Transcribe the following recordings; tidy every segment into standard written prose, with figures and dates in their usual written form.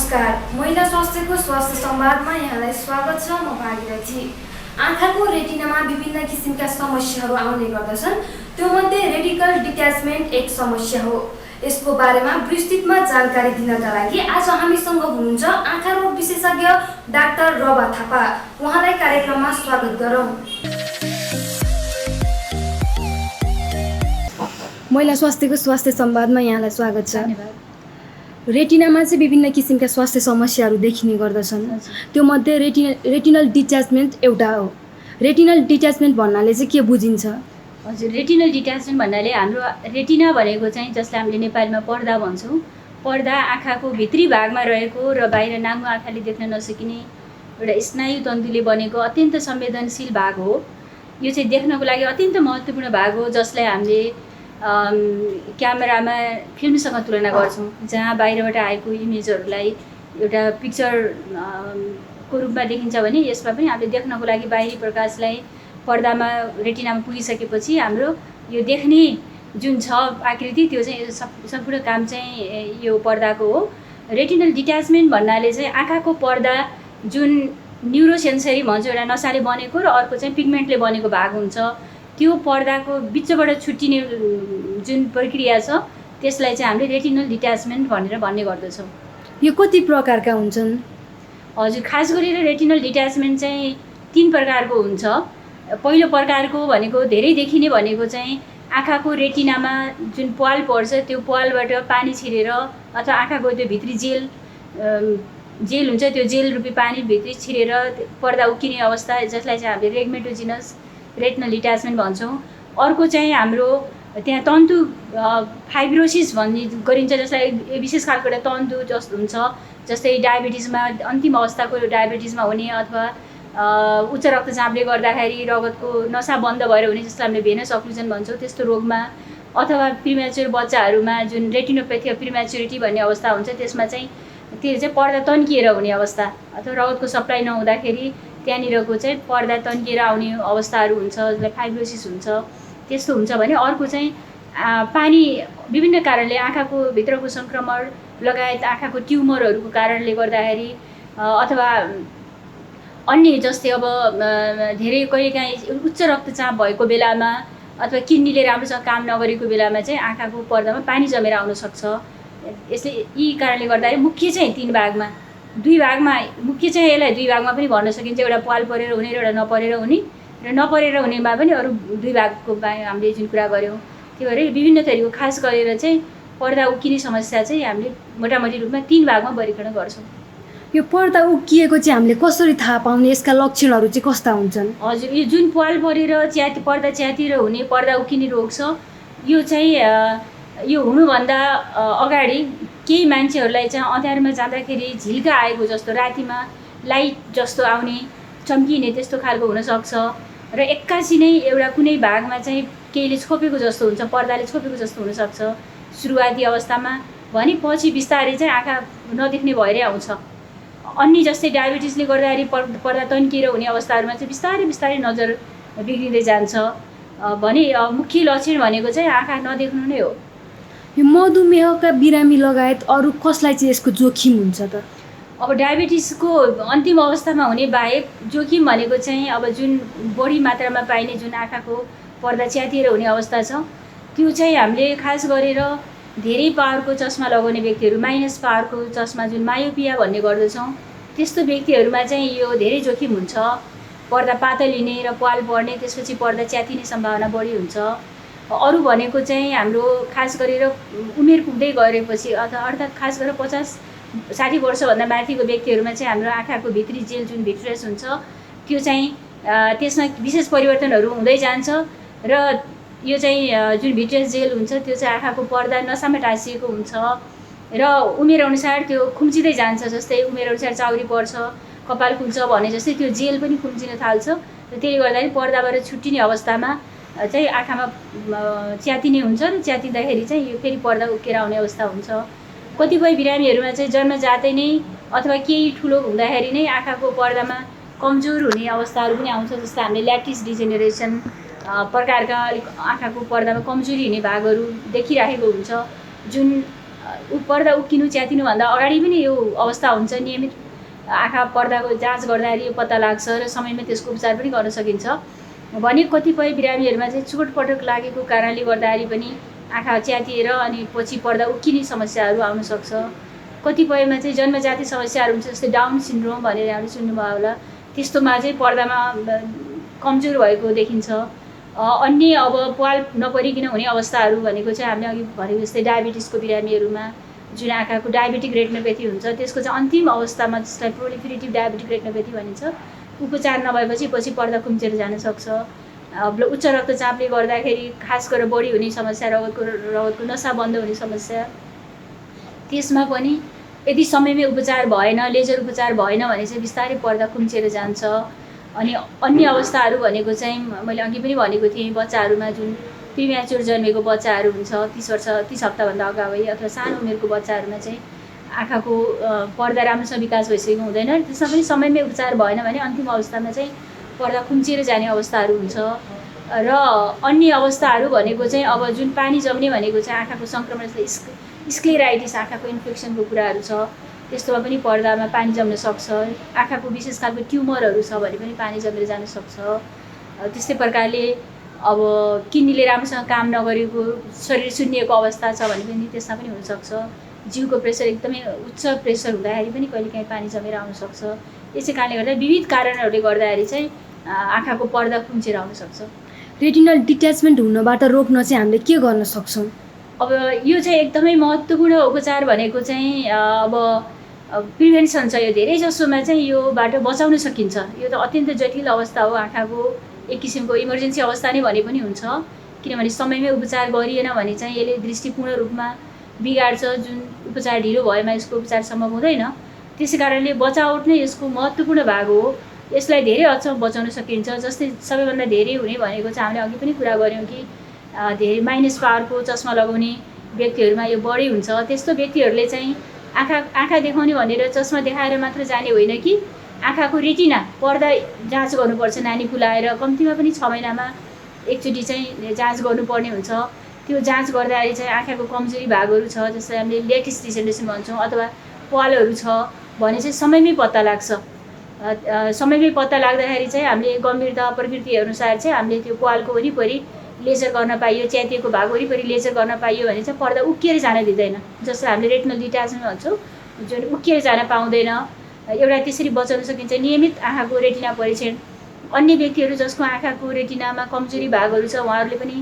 नमस्कार, महिला स्वास्थ्यको स्वास्थ्य संवादमा यहाँलाई स्वागत छ। म भागीरथी। आँखाको रेटिनामा विभिन्न किसिमका समस्याहरू आउने गर्दछन्। त्योमध्ये रेटिकल डिट्याचमेन्ट एक समस्या हो। यसको बारेमा विस्तृतमा जानकारी दिनका लागि आज हामीसँग हुनुहुन्छ आँखा रोग विशेषज्ञ डाक्टर रबा थापा। उहाँलाई कार्यक्रममा स्वागत गरौँ। महिला स्वास्थ्यको स्वास्थ्य संवादमा यहाँलाई स्वागत छ। धन्यवाद। रेटिनामा चाहिँ विभिन्न किसिमका स्वास्थ्य समस्याहरू देखिने गर्दछन्। त्योमध्ये रेटिनल डिट्याचमेन्ट एउटा हो। रेटिनल डिट्याचमेन्ट भन्नाले चाहिँ के बुझिन्छ? हजुर, रेटिनल डिट्याचमेन्ट भन्नाले हाम्रो रेटिना भनेको चाहिँ जसलाई हामीले नेपालीमा पर्दा भन्छौँ, पर्दा आँखाको भित्री भागमा रहेको र बाहिर नाङ्गो आँखाले देख्न नसकिने एउटा स्नायु तन्तुले बनेको अत्यन्त संवेदनशील भाग हो। यो चाहिँ देख्नको लागि अत्यन्त महत्त्वपूर्ण भाग हो, जसलाई हामीले क्यामेरामा फिल्मसँग तुलना गर्छौँ, जहाँ बाहिरबाट आएको इमेजहरूलाई एउटा पिक्चरको रूपमा देखिन्छ भने यसमा पनि हामीले देख्नको लागि बाहिरी प्रकाशलाई पर्दामा रेटिनामा पुगिसकेपछि हाम्रो यो देख्ने जुन छ आकृति त्यो चाहिँ सम्पूर्ण काम चाहिँ यो पर्दाको हो। रेटिनल डिट्याचमेन्ट भन्नाले चाहिँ आँखाको पर्दा जुन न्युरोसेन्सरी भन्छ एउटा नसाले बनेको र अर्को चाहिँ पिगमेन्टले बनेको भाग हुन्छ, त्यो पर्दाको बिचबाट छुट्टिने जुन प्रक्रिया छ त्यसलाई चाहिँ हामीले रेटिनल डिट्याचमेन्ट भनेर भन्ने गर्दछौँ। यो कति प्रकारका हुन्छन्? हजुर, खास गरेर रेटिनल डिट्याचमेन्ट चाहिँ 3 प्रकारको हुन्छ। पहिलो प्रकारको भनेको धेरै देखिने भनेको चाहिँ आँखाको रेटिनामा जुन प्वाल पर्छ त्यो प्वालबाट पानी छिरेर अथवा आँखाको त्यो भित्री जेल हुन्छ, त्यो जेल रूपी पानी भित्री छिरेर पर्दा उक्किने अवस्था, जसलाई चाहिँ हामीले रेग्मेटोजिनस रेटिनल डिट्याचमेन्ट भन्छौँ। अर्को चाहिँ हाम्रो त्यहाँ तन्तु फाइब्रोसिस भन्ने गरिन्छ, जसलाई विशेष खालको एउटा तन्तु जस्तो हुन्छ, जस्तै डायबिटिजमा अन्तिम अवस्थाको डायबिटिजमा हुने अथवा उच्च रक्तचापले गर्दाखेरि रगतको नसा बन्द भएर हुने, जसलाई हामीले भेनस अक्लुजन भन्छौँ, त्यस्तो रोगमा, अथवा प्रिम्याच्योर बच्चाहरूमा जुन रेटिनोप्याथी अफ प्रिम्याच्योरिटी भन्ने अवस्था हुन्छ त्यसमा चाहिँ त्यो चाहिँ पर्दा तन्किएर हुने अवस्था अथवा रगतको सप्लाई नहुँदाखेरि त्यहाँनिरको चाहिँ पर्दा तन्किएर आउने अवस्थाहरू हुन्छ, जसलाई फाइब्रोसिस हुन्छ, त्यस्तो हुन्छ भने अर्को चाहिँ पानी विभिन्न कारणले आँखाको भित्रको सङ्क्रमण लगायत आँखाको ट्युमरहरूको कारणले गर्दाखेरि अथवा अन्य जस्तै अब धेरै कहिलेकाहीँ उच्च रक्तचाप भएको बेलामा अथवा किडनीले राम्रोसँग काम नगरेको बेलामा चाहिँ आँखाको पर्दामा पानी जमेर आउन सक्छ। यसले यी कारणले गर्दाखेरि मुख्य चाहिँ 3 भागमा, 2 भागमा मुख्य चाहिँ यसलाई 2 भागमा पनि भन्न सकिन्छ, एउटा पाल परेर हुने र एउटा नपरेर हुने, र नपरेर हुनेमा पनि अरू 2 भागको हामीले जुन कुरा गऱ्यौँ त्यो भएर विभिन्न थरीको खास गरेर चाहिँ पर्दा उक्किने समस्या चाहिँ हामीले मोटामोटी रूपमा 3 भागमा वर्गीकरण गर्छौँ। यो पर्दा उक्किएको चाहिँ हामीले कसरी थाहा पाउने? यसका लक्षणहरू चाहिँ कस्ता हुन्छन्? हजुर, यो जुन पाल परेर पर्दा च्यातिर हुने पर्दा उक्किने रोग छ, यो चाहिँ यो हुनुभन्दा अगाडि केही मान्छेहरूलाई चाहिँ अँध्यारोमा जाँदाखेरि झिल्का आएको जस्तो, रातिमा लाइट जस्तो आउने, चम्किने त्यस्तो खालको हुनसक्छ, र एक्कासी नै एउटा कुनै भागमा चाहिँ केहीले छोपेको जस्तो हुन्छ, पर्दाले छोपेको जस्तो हुनसक्छ सुरुवाती अवस्थामा, भने पछि बिस्तारै चाहिँ आँखा नदेख्ने भएरै आउँछ। अन्य जस्तै डायबिटिजले गर्दाखेरि पर्दा तन्किएर हुने अवस्थाहरूमा चाहिँ बिस्तारै बिस्तारै नजर बिग्रिँदै जान्छ भने मुख्य लक्षण भनेको चाहिँ आँखा नदेख्नु नै हो। यो मधुमेहका बिरामी लगायत अरू कसलाई चाहिँ यसको जोखिम हुन्छ त? अब डायबिटिजको अन्तिम अवस्थामा हुने बाहेक जोखिम भनेको चाहिँ अब जुन बढी मात्रामा पाइने जुन आँखाको पर्दा च्यातिएर हुने अवस्था छ त्यो चाहिँ हामीले खास गरेर धेरै पावरको चस्मा लगाउने व्यक्तिहरू, माइनस पावरको चस्मा जुन मायोपिया भन्ने गर्दछौँ, त्यस्तो व्यक्तिहरूमा चाहिँ यो धेरै जोखिम हुन्छ। पर्दा पातलिने र पाल पर्ने, त्यसपछि पर्दा च्यातिने सम्भावना बढी हुन्छ। अरू भनेको चाहिँ हाम्रो खास गरेर उमेर पुग्दै गएपछि अर्थात् खास गरेर 50-60 वर्षभन्दा माथिको व्यक्तिहरूमा चाहिँ हाम्रो आँखाको भित्री जेल जुन भिट्रियस हुन्छ त्यो चाहिँ त्यसमा विशेष परिवर्तनहरू हुँदै जान्छ, र यो चाहिँ जुन भिट्रियस जेल हुन्छ त्यो चाहिँ आँखाको पर्दा नसामा टाँसिएको हुन्छ र उमेरअनुसार त्यो खुम्चिँदै जान्छ। जस्तै उमेरअनुसार चाउरी पर्छ, कपाल खुल्छ भने जस्तै त्यो जेल पनि खुम्चिन थाल्छ, र त्यसले गर्दाखेरि पर्दाबाट छुट्टिने अवस्थामा चाहिँ आँखामा च्यातिने हुन्छ, र च्यातिँदाखेरि चाहिँ यो फेरि पर्दा उक्केर आउने अवस्था हुन्छ। कतिपय बिरामीहरूमा चाहिँ जन्मजातै नै अथवा केही ठुलो हुँदाखेरि नै आँखाको पर्दामा कमजोर हुने अवस्थाहरू पनि आउँछ, जस्तो हामीले ल्याटिस डिजेनेरेसन प्रकारका अलिक आँखाको पर्दामा कमजोरी हुने भागहरू देखिराखेको हुन्छ, जुन पर्दा उक्किनु च्यातिनुभन्दा अगाडि पनि यो अवस्था हुन्छ। नियमित आँखा पर्दाको जाँच गर्दाखेरि यो पत्ता लाग्छ र समयमै त्यसको उपचार पनि गर्न सकिन्छ भने कतिपय बिरामीहरूमा चाहिँ चोटपटक लागेको कारणले गर्दाखेरि पनि आँखा च्यातिएर अनि पछि पर्दा उक्किने समस्याहरू आउन सक्छ। कतिपयमा चाहिँ जन्मजाति समस्याहरू हुन्छ, जस्तै डाउन सिन्ड्रोम भनेर हामीले सुन्नुभयो होला, त्यस्तोमा चाहिँ पर्दामा कमजोर भएको देखिन्छ। अन्य अब पाल नपरिकन हुने अवस्थाहरू भनेको चाहिँ हामीले अघि भनेको जस्तै डायबिटिसको बिरामीहरूमा जुन आँखाको डायबेटिक रेटिनोपेथी हुन्छ त्यसको चाहिँ अन्तिम अवस्थामा जसलाई प्रोलिफेरेटिभ डायबेटिक रेटिनोपेथी भनिन्छ, उपचार नभएपछि पछि पर्दा खुम्चेर जान सक्छ। उच्च रक्तचापले गर्दाखेरि खास गरेर बढी हुने समस्या, रगतको नसा बन्द हुने समस्या, त्यसमा पनि यदि समयमै उपचार भएन, लेजर उपचार भएन भने चाहिँ बिस्तारै पर्दा खुम्चेर जान्छ। अनि अन्य अवस्थाहरू भनेको चाहिँ मैले अघि पनि भनेको थिएँ, बच्चाहरूमा जुन प्रिम्याच्योर जन्मेको बच्चाहरू हुन्छ 30 हप्ताभन्दा अगावै अथवा सानो उमेरको बच्चाहरूमा चाहिँ आँखाको पर्दा राम्रोसँग विकास भइसकेको हुँदैन, त्यसमा पनि समयमै उपचार भएन भने अन्तिम अवस्थामा चाहिँ पर्दा खुम्चिएर जाने अवस्थाहरू हुन्छ। र अन्य अवस्थाहरू भनेको चाहिँ अब जुन पानी जम्ने भनेको चाहिँ आँखाको सङ्क्रमण, स्क्लेराइटिस आँखाको इन्फेक्सनको कुराहरू छ, त्यस्तोमा पनि पर्दामा पानी जम्न सक्छ। आँखाको विशेष खालको ट्युमरहरू छ भने पनि पानी जमेर जान सक्छ। त्यस्तै प्रकारले अब किडनीले राम्रोसँग काम नगरेको, शरीर सुन्निएको अवस्था छ भने पनि त्यसमा पनि हुनसक्छ। जिउको प्रेसर एकदमै उच्च प्रेसर हुँदाखेरि पनि कहिलेकाहीँ पानी जमेर आउन सक्छ। यसै कारणले गर्दा विविध कारणहरूले गर्दाखेरि चाहिँ आँखाको पर्दा खुम्चेर आउन सक्छ। रेटिनल डिट्याचमेन्ट हुनबाट रोक्न चाहिँ हामीले के गर्न सक्छौँ? अब यो चाहिँ एकदमै महत्त्वपूर्ण उपचार भनेको चाहिँ अब प्रिभेन्सन छ। यो धेरै जसोमा चाहिँ योबाट बचाउन सकिन्छ। यो त अत्यन्त जटिल अवस्था हो, आँखाको एक किसिमको इमर्जेन्सी अवस्था नै भने पनि हुन्छ, किनभने समयमै उपचार गरिएन भने चाहिँ यसले दृष्टि पूर्ण रूपमा बिगार्छ। जुन उपचार ढिलो भएमा यसको उपचार सम्भव हुँदैन। त्यसै कारणले बचावट नै यसको महत्त्वपूर्ण भाग हो। यसलाई धेरै हदसम्म बचाउन सकिन्छ। जस्तै सबैभन्दा धेरै हुने भनेको चाहिँ हामीले अघि पनि कुरा गऱ्यौँ कि धेरै माइनस पावरको चस्मा लगाउने व्यक्तिहरूमा यो बढी हुन्छ। त्यस्तो व्यक्तिहरूले चाहिँ आँखा देखाउने भनेर चस्मा देखाएर मात्र जाने होइन कि आँखाको रेटिना पर्दा जाँच गर्नुपर्छ। नानी फुलाएर कम्तीमा पनि 6 महिनामा एकचोटि चाहिँ जाँच गर्नुपर्ने हुन्छ। त्यो जाँच गर्दाखेरि चाहिँ आँखाको कमजोरी भागहरू छ, जस्तै हामीले लेटिस डिजेनरेसन भन्छौँ अथवा पालहरू छ भने चाहिँ समयमै पत्ता लाग्छ। समयमै पत्ता लाग्दाखेरि चाहिँ हामीले गम्भीरता प्रकृति अनुसार चाहिँ हामीले त्यो पालको वरिपरि लेजर गर्न पाइयो, च्यातिएको भाग वरिपरि लेजर गर्न पाइयो भने चाहिँ पर्दा उक्किएर जान दिँदैन। जस्तो हामीले रेटिनल डिट्याचमेन्ट भन्छौँ, जुन उक्किएर जान पाउँदैन। एउटा त्यसरी बचाउन सकिन्छ नियमित आँखाको रेटिना परीक्षण। अन्य व्यक्तिहरू जसको आँखाको रेटिनामा कमजोरी भागहरू छ उहाँहरूले पनि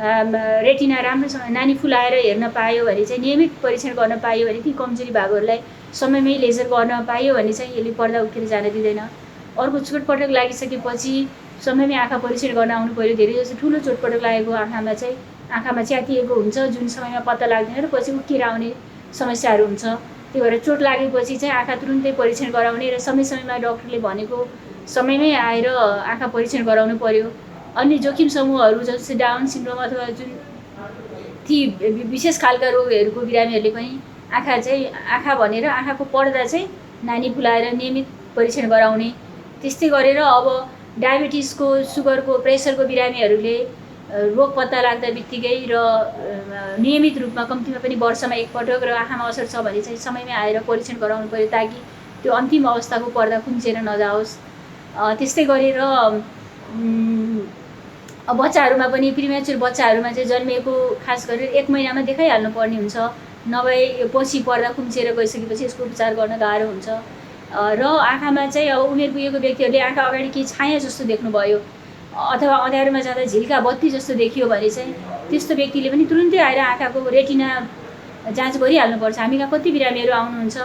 रेटिना राम्रोसँग नानी फुलाएर हेर्न पायो भने चाहिँ नियमित परीक्षण गर्न पायो भने ती कमजोरी भागहरूलाई समयमै लेजर गर्न पायो भने चाहिँ यसले पर्दा उक्किएर जान दिँदैन। अर्को चोटपटक लागिसकेपछि समयमै आँखा परीक्षण गर्न आउनु पऱ्यो। धेरै जस्तो ठुलो चोटपटक लागेको आँखामा चाहिँ आँखामा च्यातिएको हुन्छ जुन समयमा पत्ता लाग्दैन र पछि उक्किएर आउने समस्याहरू हुन्छ। त्यही भएर चोट लागेपछि चाहिँ आँखा तुरुन्तै परीक्षण गराउने र समय समयमा डक्टरले भनेको समयमै आएर आँखा परीक्षण गराउनु पर्यो। अन्य जोखिम समूहहरू जस्तै डाउन सिन्ड्रोम अथवा जुन ती विशेष खालका रोगहरूको बिरामीहरूले पनि आँखा भनेर आँखाको पर्दा चाहिँ नानी फुलाएर नियमित परीक्षण गराउने। त्यस्तै गरेर अब डायबिटिसको, सुगरको, प्रेसरको बिरामीहरूले रोग पत्ता लाग्दा बित्तिकै र नियमित रूपमा कम्तीमा पनि वर्षमा एकपटक र आँखामा असर छ भने चाहिँ समयमै आएर परीक्षण गराउनु पर्यो ताकि त्यो अन्तिम अवस्थाको पर्दा खुम्चेर नजाओस्। त्यस्तै गरेर बच्चाहरूमा पनि प्रिम्याच्योर बच्चाहरूमा चाहिँ जन्मिएको खास गरेर 1 महिनामा देखाइहाल्नु पर्ने हुन्छ, नभए यो पछि पर्दा खुम्चेर गइसकेपछि यसको उपचार गर्न गाह्रो हुन्छ। र आँखामा चाहिँ अब उमेर पुगेको व्यक्तिहरूले आँखा अगाडि केही छाया जस्तो देख्नुभयो अथवा अँध्यारोमा जाँदा झिल्का बत्ती जस्तो देखियो भने चाहिँ त्यस्तो व्यक्तिले पनि तुरुन्तै आएर आँखाको रेटिना जाँच गरिहाल्नुपर्छ। हामीका कति बिरामीहरू आउनुहुन्छ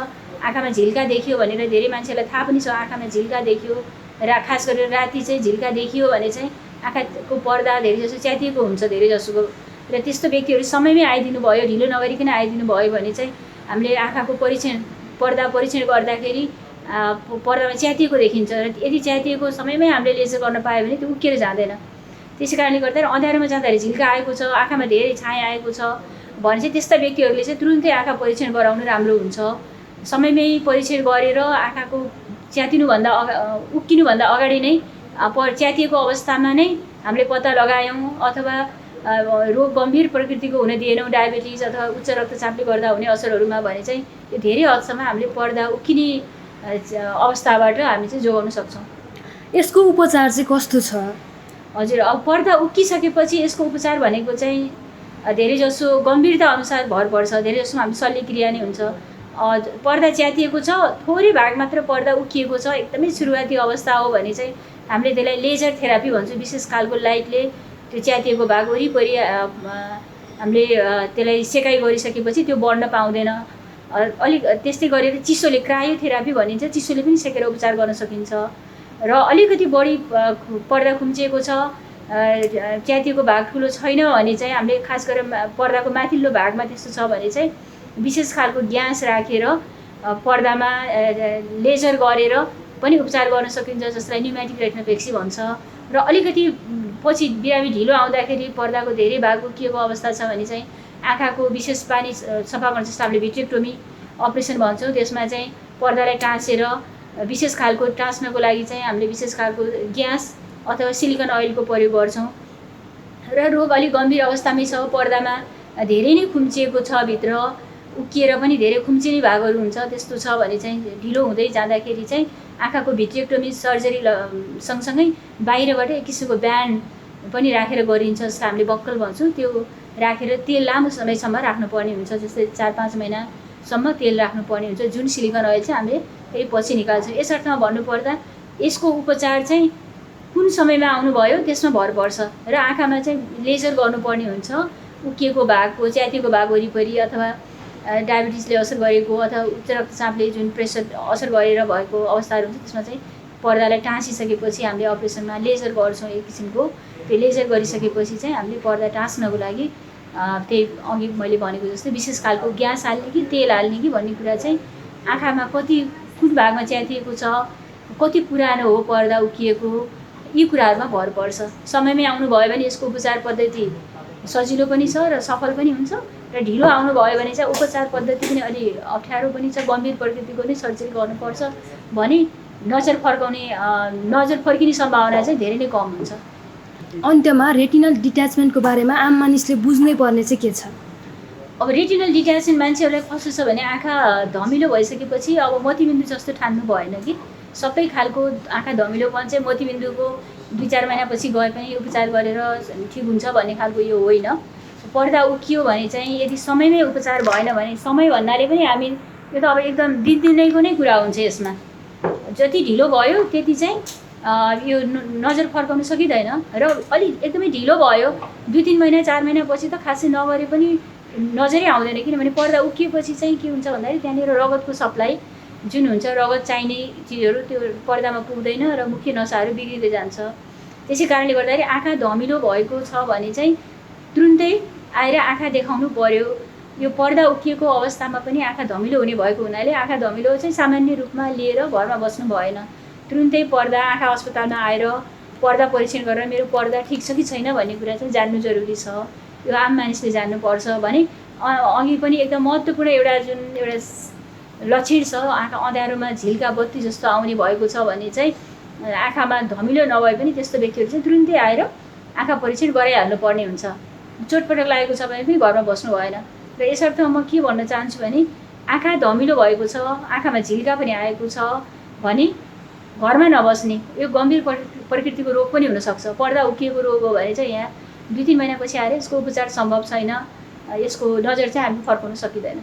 आँखामा झिल्का देखियो भनेर, धेरै मान्छेलाई थाहा पनि छ आँखामा झिल्का देखियो र खास गरेर राति चाहिँ झिल्का देखियो भने चाहिँ आँखाको पर्दा धेरै जसो च्यातिएको हुन्छ धेरै जसोको। र त्यस्तो व्यक्तिहरू समयमै आइदिनु भयो, ढिलो नगरिकन आइदिनु भयो भने चाहिँ हामीले आँखाको पर्दा परीक्षण गर्दाखेरि पर्दामा च्यातिएको देखिन्छ र यदि च्यातिएको समयमै हामीले लेजर गर्न पायो भने त्यो उक्किएर जाँदैन। त्यसै कारणले गर्दा अँध्यारोमा जाँदाखेरि झिल्का आएको छ, आँखामा धेरै छाया आएको छ भने चाहिँ त्यस्ता व्यक्तिहरूले चाहिँ तुरुन्तै आँखा परीक्षण गराउनु राम्रो हुन्छ। समयमै परीक्षण गरेर आँखाको उक्किनुभन्दा अगाडि नै च्यातिएको अवस्थामा नै हामीले पत्ता लगायौँ अथवा रोग गम्भीर प्रकृतिको हुन दिएनौँ, डायबिटिज अथवा उच्च रक्तचापले गर्दा हुने असरहरूमा भने चाहिँ यो धेरै हदसम्म हामीले पर्दा उक्किने अवस्थाबाट हामी चाहिँ जोगाउन सक्छौँ। यसको उपचार चाहिँ कस्तो छ? हजुर, अब पर्दा उक्किसकेपछि यसको उपचार भनेको चाहिँ धेरैजसो गम्भीरता अनुसार भर पर्छ। धेरैजसो हामी शल्यक्रिया नै हुन्छ। पर्दा च्यातिएको छ, थोरै भाग मात्र पर्दा उक्किएको छ, एकदमै सुरुवाती अवस्था हो भने चाहिँ हामीले त्यसलाई लेजर थेरापी भन्छौँ। विशेष खालको लाइटले त्यो च्यातिएको भाग वरिपरि हामीले त्यसलाई सेकाइ गरिसकेपछि त्यो बढ्न पाउँदैन। अलिक त्यस्तै गरेर चिसोले क्रायोथेरापी भनिन्छ, चिसोले पनि सेकेर उपचार गर्न सकिन्छ। र अलिकति बढी पर्दा खुम्चिएको छ, च्यातिएको भाग ठुलो छैन भने चाहिँ हामीले खास गरेर पर्दाको माथिल्लो भागमा त्यस्तो छ भने चाहिँ विशेष खालको ग्यास राखेर पर्दामा लेजर गरेर पनि उपचार गर्न सकिन्छ, जसलाई न्युमेटिक रेटिनोपेक्सी भन्छ। र अलिकति पछि बिरामी ढिलो आउँदाखेरि पर्दाको धेरै भाग उक्किएको अवस्था छ भने चाहिँ आँखाको विशेष पानी सफा गर्न जस्तो हामीले भिट्रेक्टोमी अपरेसन भन्छौँ। त्यसमा चाहिँ पर्दालाई टाँसेर विशेष खालको टाँस्नको लागि चाहिँ हामीले विशेष खालको ग्यास अथवा सिलिकन अइलको प्रयोग गर्छौँ। र रोग अलिक गम्भीर अवस्थामै छ, पर्दामा धेरै नै खुम्चिएको छ, भित्र उक्किएर पनि धेरै खुम्चिने भागहरू हुन्छ, त्यस्तो छ भने चाहिँ ढिलो हुँदै जाँदाखेरि चाहिँ आँखाको भिट्रेक्टोमी सर्जरी सँगसँगै बाहिरबाट एक किसिमको ब्यान्ड पनि राखेर गरिन्छ, जसलाई हामीले बक्कल भन्छौँ। त्यो राखेर तेल लामो समयसम्म राख्नुपर्ने हुन्छ, जस्तै 4-5 महिनासम्म तेल राख्नुपर्ने हुन्छ, जुन सिलिकन अइल चाहिँ हामीले फेरि पछि निकाल्छौँ। यस अर्थमा भन्नुपर्दा यसको उपचार चाहिँ कुन समयमा आउनुभयो त्यसमा भर पर्छ। र आँखामा चाहिँ लेजर गर्नुपर्ने हुन्छ, उक्किएको भागको च्यातिएको भाग वरिपरि अथवा डायबिटिजले असर गरेको अथवा उच्च रक्तचापले जुन प्रेसर असर गरेर भएको अवस्थाहरू हुन्छ, त्यसमा चाहिँ पर्दालाई टाँसिसकेपछि हामीले अपरेसनमा लेजर गर्छौँ एक किसिमको। त्यो लेजर गरिसकेपछि चाहिँ हामीले पर्दा टाँस्नको लागि त्यही अघि मैले भनेको जस्तै विशेष खालको ग्यास हाल्ने कि तेल हाल्ने कि भन्ने कुरा चाहिँ आँखामा कति कुन भागमा च्यातिएको छ, कति पुरानो हो पर्दा उक्किएको, यी कुराहरूमा भर पर्छ। समयमै आउनुभयो भने यसको उपचार पद्धति सजिलो पनि छ र सफल पनि हुन्छ। र ढिलो आउनुभयो भने चाहिँ उपचार पद्धति पनि अलि अप्ठ्यारो पनि छ, गम्भीर प्रकृतिको नै सर्जरी गर्नुपर्छ भने नजर फर्किने सम्भावना चाहिँ धेरै नै कम हुन्छ। अन्त्यमा रेटिनल डिट्याचमेन्टको बारेमा आम मानिसले बुझ्नै पर्ने चाहिँ के छ? अब रेटिनल डिट्याचमेन्ट मान्छेहरूलाई कस्तो छ भने आँखा धमिलो भइसकेपछि अब मोतीबिन्दु जस्तो ठान्नु भएन कि सबै खालको आँखा धमिलोपन चाहिँ मोतीबिन्दुको 2-4 महिनापछि गए पनि उपचार गरेर ठिक हुन्छ भन्ने खालको यो होइन। पर्दा उक्कियो भने चाहिँ यदि समयमै उपचार भएन भने, समय भन्नाले पनि हामी यो त अब एकदम दिनदिनैको नै कुरा हुन्छ। यसमा जति ढिलो भयो त्यति चाहिँ यो नजर फर्काउन सकिँदैन। र अलि एकदमै ढिलो भयो 2-3 महिना 4 महिनापछि त खासै नगरे पनि नजरै आउँदैन, किनभने पर्दा उक्किएपछि चाहिँ के हुन्छ भन्दाखेरि त्यहाँनिर रगतको सप्लाई जुन हुन्छ, रगत चाहिने चिजहरू त्यो पर्दामा पुग्दैन र मुख्य नसाहरू बिग्रिँदै जान्छ। त्यसै कारणले गर्दाखेरि आँखा धमिलो भएको छ भने चाहिँ तुरुन्तै आएर आँखा देखाउनु पर्यो। यो पर्दा उक्किएको अवस्थामा पनि आँखा धमिलो हुने भएको हुनाले आँखा धमिलो चाहिँ सामान्य रूपमा लिएर घरमा बस्नु भएन, तुरुन्तै पर्दा आँखा अस्पतालमा आएर पर्दा परीक्षण गरेर मेरो पर्दा ठिक छ कि छैन भन्ने कुरा चाहिँ जान्नु जरुरी छ। यो आम मानिसले जान्नुपर्छ भने अघि पनि एकदम महत्त्वपूर्ण एउटा लक्षण छ, आँखा अँध्यारोमा झिल्का बत्ती जस्तो आउने भएको छ भने चाहिँ आँखामा धमिलो नभए पनि त्यस्तो व्यक्तिहरू चाहिँ तुरुन्तै आएर आँखा परीक्षण गराइहाल्नु पर्ने हुन्छ। चोटपटक लागेको छ भने पनि घरमा बस्नु भएन। र यसर्थ म के भन्न चाहन्छु भने आँखा धमिलो भएको छ, आँखामा झिल्का पनि आएको छ भने घरमा नबस्ने। यो गम्भीर प्रकृतिको रोग पनि हुनसक्छ। पर्दा उक्किएको रोग हो भने चाहिँ यहाँ 2-3 महिनापछि आएर यसको उपचार सम्भव छैन, यसको नजर चाहिँ हामी फर्काउन सकिँदैन।